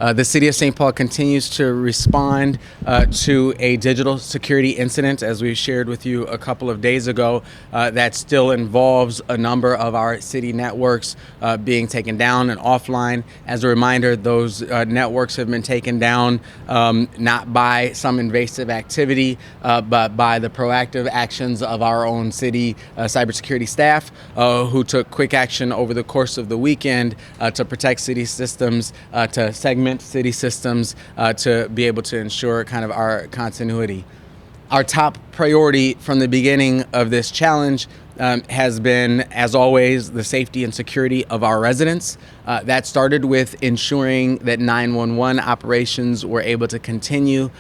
The City of St. Paul continues to respond to a digital security incident, as we shared with you a couple of days ago, that still involves a number of our city networks being taken down and offline. As a reminder, those networks have been taken down not by some invasive activity, but by the proactive actions of our own city cybersecurity staff, who took quick action over the course of the weekend to protect city systems, to segment city systems, to be able to ensure kind of our continuity. Our top priority from the beginning of this challenge has been, as always, the safety and security of our residents. That started with ensuring that 911 operations were able to continue.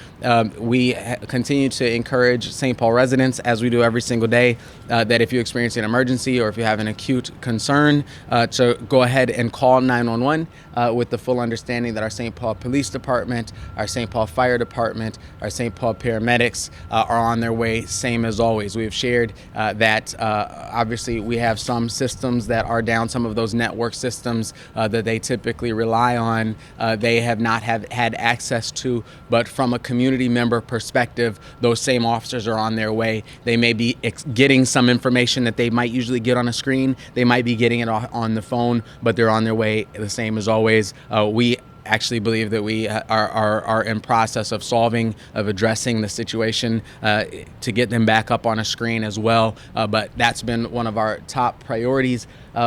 We continue to encourage St. Paul residents, as we do every single day, that if you experience an emergency or if you have an acute concern, to go ahead and call 911 with the full understanding that our St. Paul Police Department, our St. Paul Fire Department, our St. Paul paramedics are on their way, same as always. We have shared that obviously we have some systems that are down, some of those network systems that they typically rely on, they have not had access to, but from a community member perspective, those same officers are on their way. They may be getting some information that they might usually get on a screen, they might be getting it on the phone, but they're on their way the same as always. We actually believe that we are in process of addressing the situation to get them back up on a screen as well. But that's been one of our top priorities.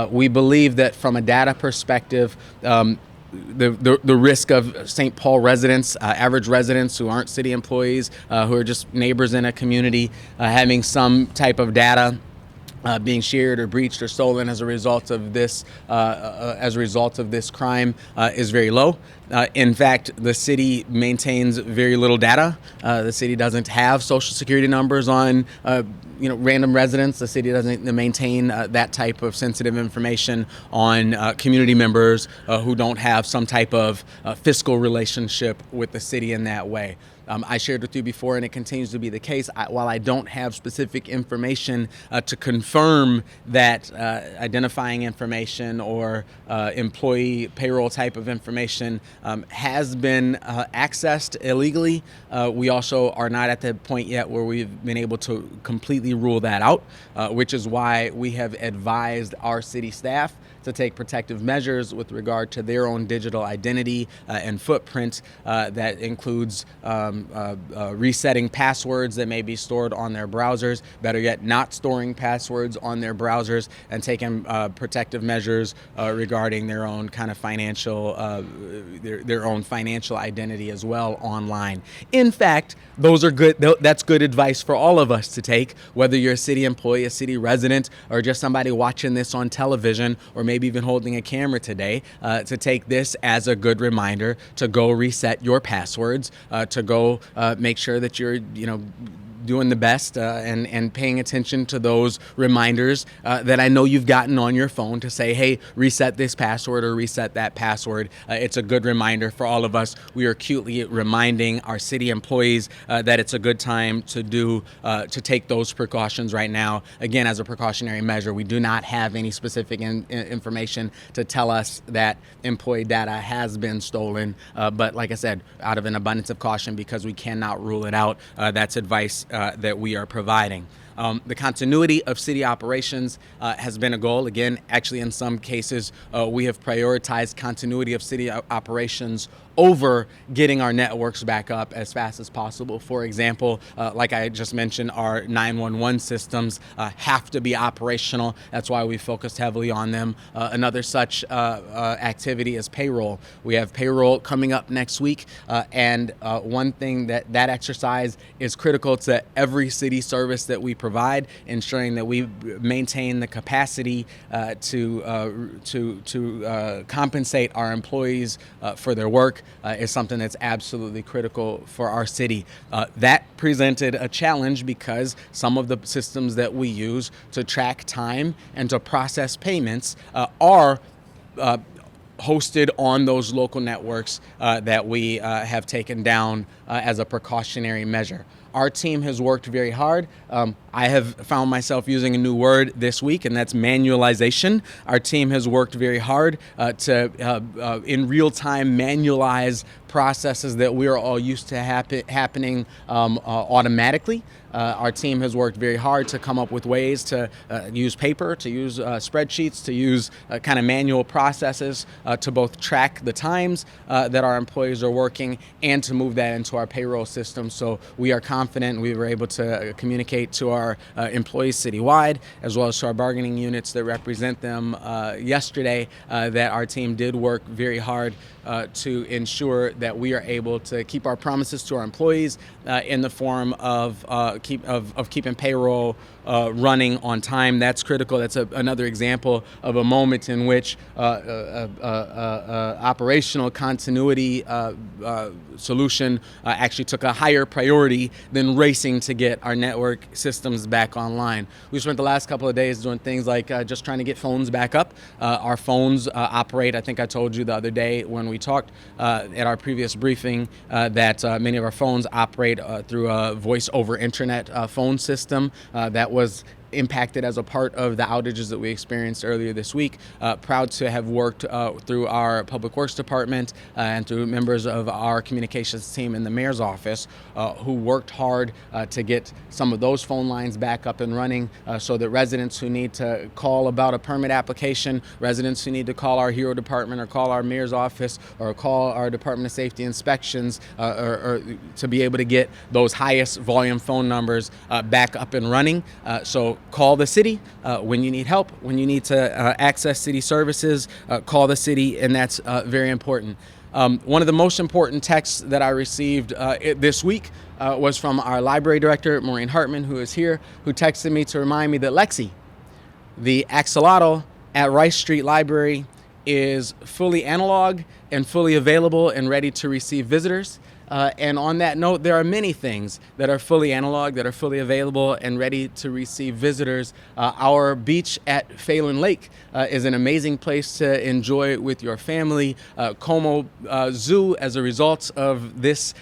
We believe that from a data perspective, the risk of St. Paul residents, average residents who aren't city employees, who are just neighbors in a community, having some type of data being shared or breached or stolen as a result of this crime is very low. In fact, the city maintains very little data. The city doesn't have social security numbers on random residents. The city doesn't maintain that type of sensitive information on community members who don't have some type of fiscal relationship with the city in that way. I shared with you before, and it continues to be the case, while I don't have specific information to confirm that identifying information or employee payroll type of information has been accessed illegally, we also are not at the point yet where we've been able to completely rule that out, which is why we have advised our city staff to take protective measures with regard to their own digital identity and footprint. That includes resetting passwords that may be stored on their browsers, better yet, not storing passwords on their browsers, and taking protective measures regarding their own kind of financial, their own financial identity as well online. In fact, those are good. That's good advice for all of us to take, whether you're a city employee, a city resident, or just somebody watching this on television, or maybe even holding a camera today, to take this as a good reminder to go reset your passwords, to go make sure that you're, doing the best and paying attention to those reminders that I know you've gotten on your phone to say, hey, reset this password or reset that password. It's a good reminder for all of us. We are acutely reminding our city employees that it's a good time to take those precautions right now. Again, as a precautionary measure, we do not have any specific information to tell us that employee data has been stolen. But like I said, out of an abundance of caution, because we cannot rule it out, that's advice that we are providing. The continuity of city operations has been a goal. Again, actually, in some cases, we have prioritized continuity of city operations over getting our networks back up as fast as possible. For example, like I just mentioned, our 911 systems have to be operational. That's why we focused heavily on them. Another such activity is payroll. We have payroll coming up next week, and one thing that exercise is critical to every city service that we provide, ensuring that we maintain the capacity to compensate our employees for their work. Is something that's absolutely critical for our city. That presented a challenge because some of the systems that we use to track time and to process payments are hosted on those local networks that we have taken down as a precautionary measure. Our team has worked very hard. I have found myself using a new word this week, and that's manualization. Our team has worked very hard to, in real time, manualize processes that we are all used to happening automatically. Our team has worked very hard to come up with ways to use paper, to use spreadsheets, to use kind of manual processes to both track the times that our employees are working and to move that into our payroll system. So we are confident we were able to communicate to our employees citywide, as well as to our bargaining units that represent them yesterday, that our team did work very hard to ensure that we are able to keep our promises to our employees in the form of keeping payroll running on time. That's critical. That's another example of a moment in which operational continuity solution actually took a higher priority than racing to get our network systems back online. We spent the last couple of days doing things like just trying to get phones back up. Our phones operate, I think I told you the other day when we talked at our previous briefing, that many of our phones operate through a voice over internet phone system that was impacted as a part of the outages that we experienced earlier this week. Proud to have worked through our Public Works Department and through members of our communications team in the mayor's office who worked hard to get some of those phone lines back up and running so that residents who need to call about a permit application, residents who need to call our HERO department or call our mayor's office or call our Department of Safety inspections or to be able to get those highest volume phone numbers back up and running. So call the city when you need help, when you need to access city services, call the city, and that's very important. One of the most important texts that I received this week was from our library director, Maureen Hartman, who is here, who texted me to remind me that Lexi, the axolotl at Rice Street Library, is fully analog and fully available and ready to receive visitors. And on that note, there are many things that are fully analog, that are fully available and ready to receive visitors. Our beach at Phelan Lake is an amazing place to enjoy with your family. Como Zoo, as a result of this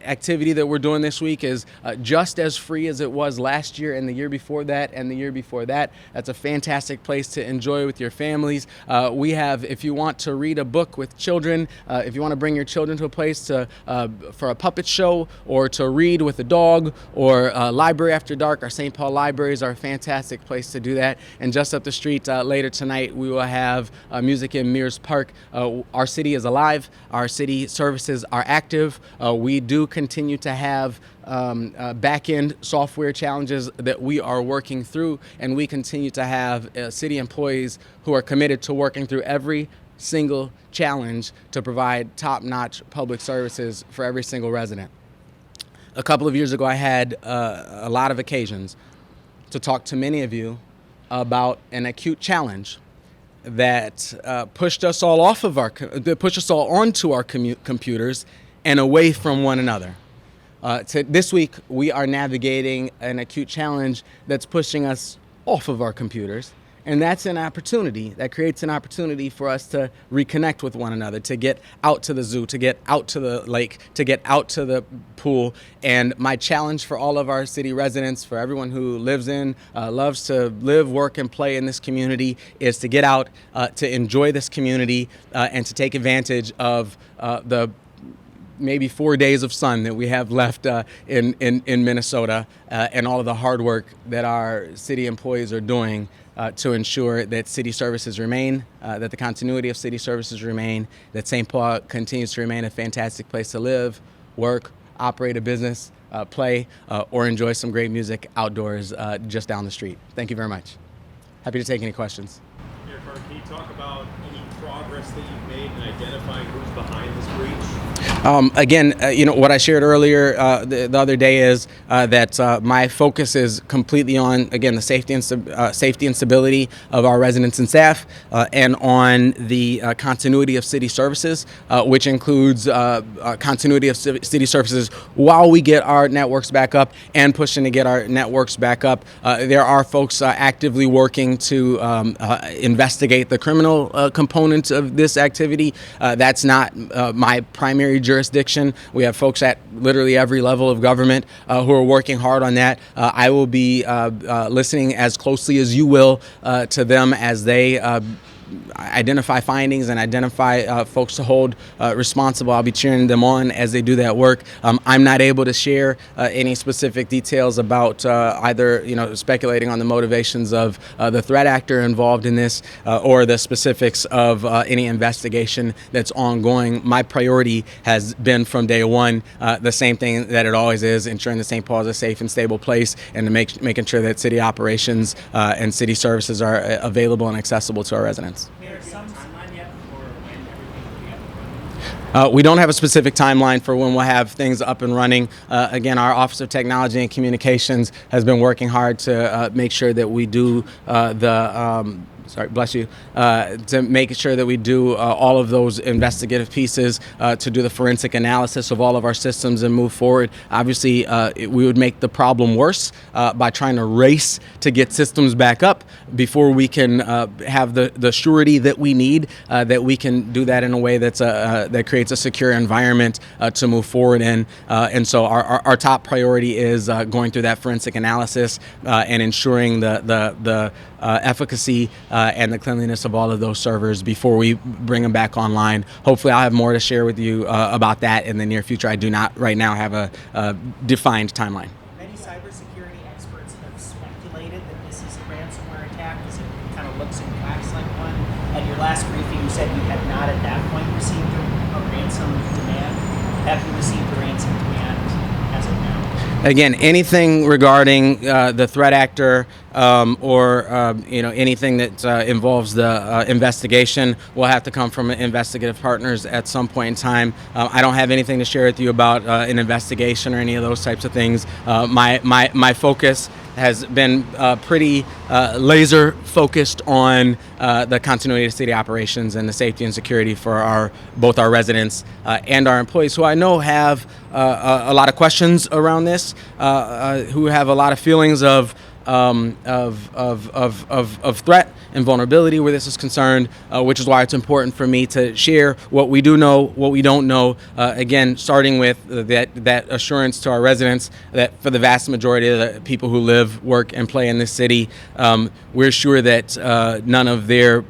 activity that we're doing this week, is just as free as it was last year and the year before that and the year before that. That's a fantastic place to enjoy with your families. We have, if you want to read a book with children, if you want to bring your children to a place to for a puppet show or to read with a dog or Library After Dark, our St. Paul libraries are a fantastic place to do that. And just up the street later tonight, we will have music in Mears Park. Our city is alive. Our city services are active. We do continue to have back-end software challenges that we are working through, and we continue to have city employees who are committed to working through every single challenge to provide top-notch public services for every single resident. A couple of years ago, I had a lot of occasions to talk to many of you about an acute challenge that pushed us all onto our computers and away from one another. This week, we are navigating an acute challenge that's pushing us off of our computers. And that's an opportunity, that creates an opportunity for us to reconnect with one another, to get out to the zoo, to get out to the lake, to get out to the pool. And my challenge for all of our city residents, for everyone who lives in, loves to live, work, and play in this community, is to get out, to enjoy this community, and to take advantage of the maybe 4 days of sun that we have left in Minnesota, and all of the hard work that our city employees are doing to ensure that city services remain, that the continuity of city services remain, that St. Paul continues to remain a fantastic place to live, work, operate a business, play, or enjoy some great music outdoors just down the street. Thank you very much. Happy to take any questions. Mayor Carter, can you talk about any progress that you've made in identifying who's behind this breach? Again, what I shared earlier the other day is that my focus is completely on, again, the safety and stability of our residents and staff, and on the continuity of city services, which includes continuity of city services while we get our networks back up and pushing to get our networks back up. There are folks actively working to investigate the criminal components of this activity. That's not my primary jurisdiction jurisdiction. We have folks at literally every level of government who are working hard on that. I will be listening as closely as you will to them as they identify findings and identify folks to hold responsible. I'll be cheering them on as they do that work. I'm not able to share any specific details about either speculating on the motivations of the threat actor involved in this or the specifics of any investigation that's ongoing. My priority has been from day one the same thing that it always is: ensuring that St. Paul is a safe and stable place, and to making sure that city operations and city services are available and accessible to our residents. We don't have a specific timeline for when we'll have things up and running. Again, our Office of Technology and Communications has been working hard to make sure that we do to make sure that we do all of those investigative pieces, to do the forensic analysis of all of our systems and move forward. Obviously, we would make the problem worse by trying to race to get systems back up before we can have the surety that we need, that we can do that in a way that creates a secure environment to move forward in. And so our top priority is going through that forensic analysis and ensuring the efficacy and the cleanliness of all of those servers before we bring them back online. Hopefully I'll have more to share with you about that in the near future. I do not right now have a defined timeline. Many cybersecurity experts have speculated that this is a ransomware attack because it kind of looks and acts like one. At your last briefing, you said you had not at that point received a ransom demand. Have you received a ransom demand as of now? Again, anything regarding the threat actor or anything that involves the investigation will have to come from investigative partners at some point in time. I don't have anything to share with you about an investigation or any of those types of things. My focus has been pretty laser focused on the continuity of city operations and the safety and security for both our residents and our employees, who I know have a lot of questions around this, who have a lot of feelings of threat and vulnerability where this is concerned, which is why it's important for me to share what we do know, what we don't know. Again, starting with that assurance to our residents that for the vast majority of the people who live, work, and play in this city, we're sure that none of their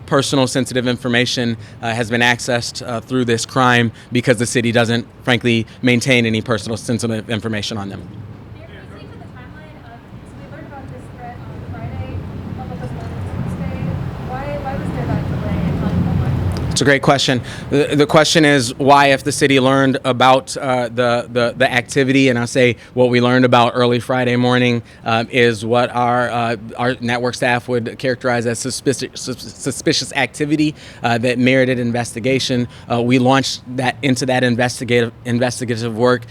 personal sensitive information has been accessed through this crime, because the city doesn't, frankly, maintain any personal sensitive information on them. It's a great question. The question is why, if the city learned about the activity, and I say what we learned about early Friday morning is what our network staff would characterize as suspicious activity that merited investigation. We launched that into that investigative work.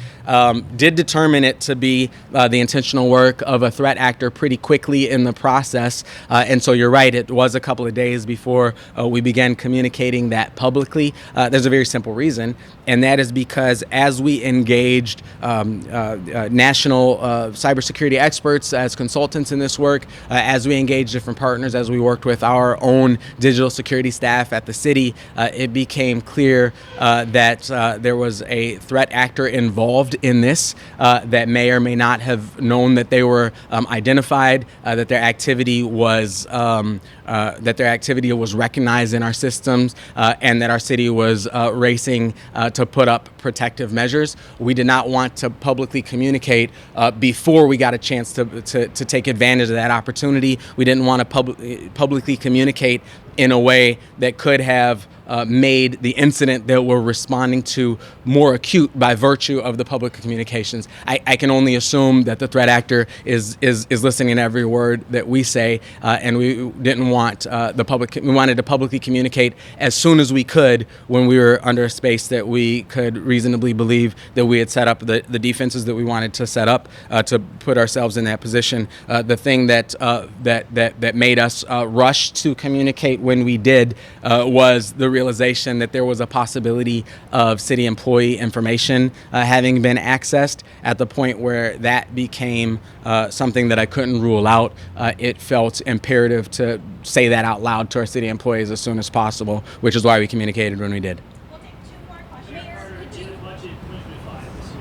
Did determine it to be the intentional work of a threat actor pretty quickly in the process, and so you're right. It was a couple of days before we began communicating that publicly. There's a very simple reason, and that is because as we engaged national cybersecurity experts as consultants in this work, as we engaged different partners, as we worked with our own digital security staff at the city, it became clear that there was a threat actor involved in this that may or may not have known that they were identified, that their activity was recognized in our systems, and that our city was racing to put up protective measures. We did not want to publicly communicate before we got a chance to take advantage of that opportunity. We didn't want to publicly communicate in a way that could have made the incident that we're responding to more acute by virtue of the public communications. I can only assume that the threat actor is listening to every word that we say, and we didn't want the public. We wanted to publicly communicate as soon as we could when we were under a space that we could reasonably believe that we had set up the defenses that we wanted to set up to put ourselves in that position. The thing that made us rush to communicate when we did was the realization that there was a possibility of city employee information having been accessed. At the point where that became something that I couldn't rule out, it felt imperative to say that out loud to our city employees as soon as possible, which is why we communicated when we did. We'll take two more questions. Mayor, could In the budget 2025, this is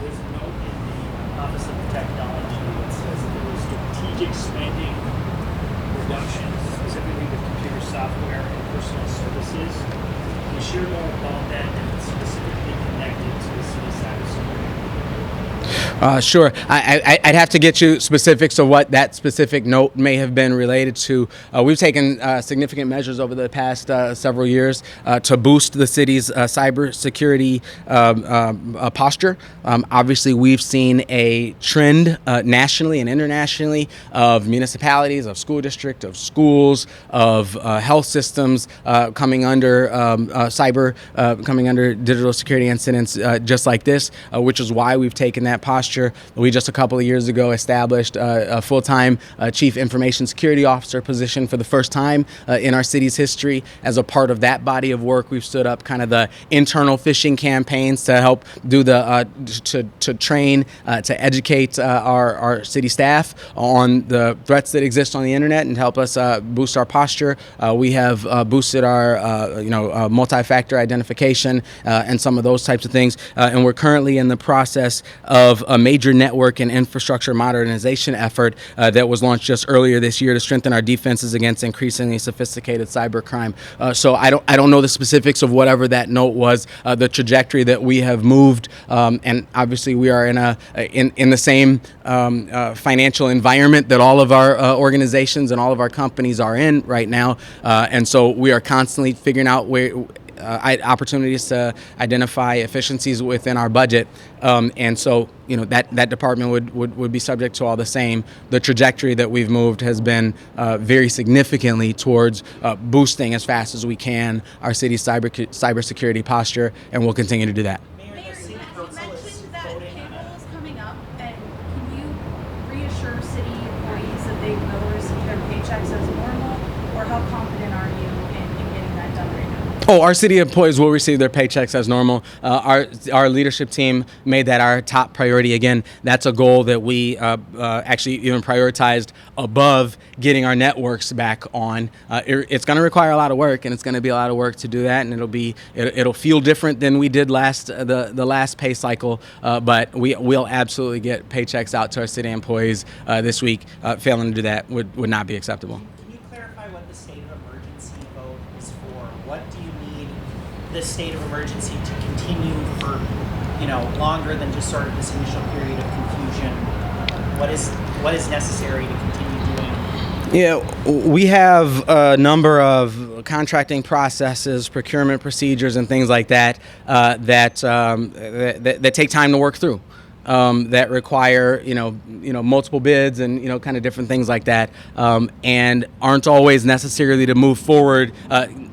there's a note in the Office of Technology that says that there was strategic spending reductions, specifically with computer software and personal services. Can you share more about that and specifically connected to the city's cybersecurity? Sure. I'd have to get you specifics of what that specific note may have been related to. We've taken significant measures over the past several years to boost the city's cybersecurity posture. Obviously, we've seen a trend nationally and internationally of municipalities, of school districts, of schools, of health systems coming under coming under digital security incidents just like this, which is why we've taken that posture. We just a couple of years ago established a full-time chief information security officer position for the first time in our city's history. As a part of that body of work, we've stood up kind of the internal phishing campaigns to help do the to train, to educate our city staff on the threats that exist on the internet and help us boost our posture. We have boosted our multi-factor identification and some of those types of things, and we're currently in the process of a major network and infrastructure modernization effort that was launched just earlier this year to strengthen our defenses against increasingly sophisticated cybercrime. So I don't know the specifics of whatever that note was, the trajectory that we have moved, and obviously we are in the same financial environment that all of our organizations and all of our companies are in right now, and so we are constantly figuring out where opportunities to identify efficiencies within our budget, and so that department would be subject to all the same. The trajectory that we've moved has been very significantly towards boosting as fast as we can our city's cybersecurity posture, and we'll continue to do that. Mayor, you mentioned that payroll is coming up, and can you reassure city employees that they will receive their paychecks as normal, or how confident are you in getting that done right now? Oh, our city employees will receive their paychecks as normal. Our leadership team made that our top priority. Again, that's a goal that we actually even prioritized above getting our networks back on. It's going to require a lot of work, and it's going to be a lot of work to do that, and it'll feel different than we did the last pay cycle. But we'll absolutely get paychecks out to our city employees this week. Failing to do that would not be acceptable. Can you clarify what the state of emergency vote is for? What do you need this state of emergency to continue for, longer than just sort of this initial period of confusion? What is necessary to continue doing? Yeah, we have a number of contracting processes, procurement procedures, and things like that that take time to work through. That require multiple bids and kind of different things like that, and aren't always necessarily to move forward,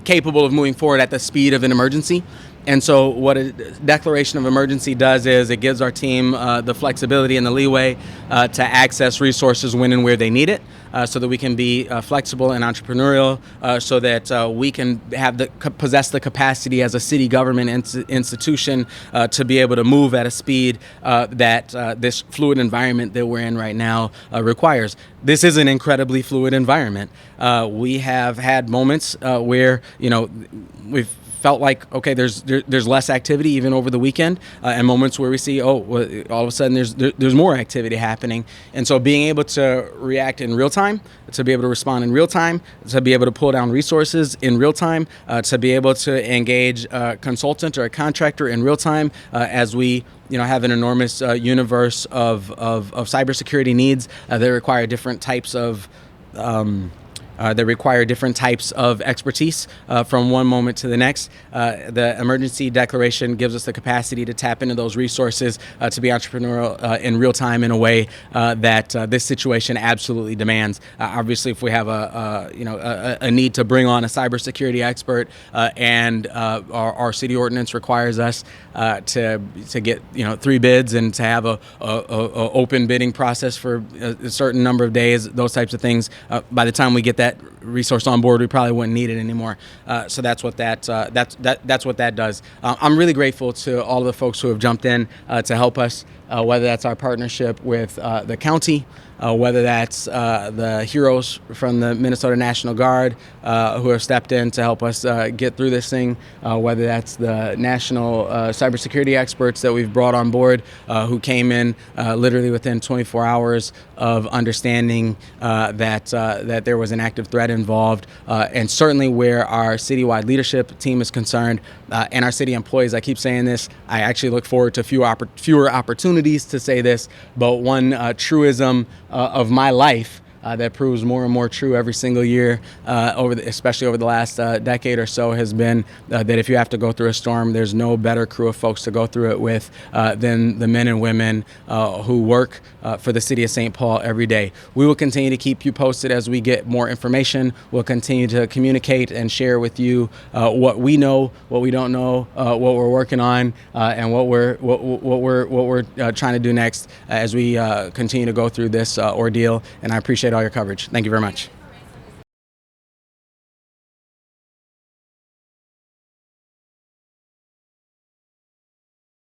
capable of moving forward at the speed of an emergency. And so what a declaration of emergency does is it gives our team the flexibility and the leeway to access resources when and where they need it, so that we can be flexible and entrepreneurial, so that we can possess the capacity as a city government institution to be able to move at a speed that this fluid environment that we're in right now requires. This is an incredibly fluid environment. We have had moments where we've felt like, okay, there's less activity even over the weekend, and moments where we see, all of a sudden there's more activity happening. And so being able to react in real time, to be able to respond in real time, to be able to pull down resources in real time, to be able to engage a consultant or a contractor in real time, as we have an enormous universe of cybersecurity needs that require different types of expertise from one moment to the next. The emergency declaration gives us the capacity to tap into those resources, to be entrepreneurial in real time in a way that this situation absolutely demands. Obviously, if we have a need to bring on a cybersecurity expert, and our city ordinance requires us to get 3 bids and to have a open bidding process for a certain number of days, those types of things. By the time we get that resource on board, we probably wouldn't need it anymore. So that's what that does. I'm really grateful to all of the folks who have jumped in to help us, whether that's our partnership with the county, whether that's the heroes from the Minnesota National Guard who have stepped in to help us get through this thing, whether that's the national cybersecurity experts that we've brought on board who came in literally within 24 hours of understanding that there was an active threat involved, and certainly where our citywide leadership team is concerned, and our city employees. I keep saying this. I actually look forward to fewer opportunities to say this, but one truism of my life that proves more and more true every single year, especially over the last decade or so, has been that if you have to go through a storm, there's no better crew of folks to go through it with than the men and women who work for the city of St. Paul every day. We will continue to keep you posted as we get more information. We'll continue to communicate and share with you what we know, what we don't know, what we're working on, and what we're trying to do next as we continue to go through this ordeal. And I appreciate all your coverage. Thank you very much.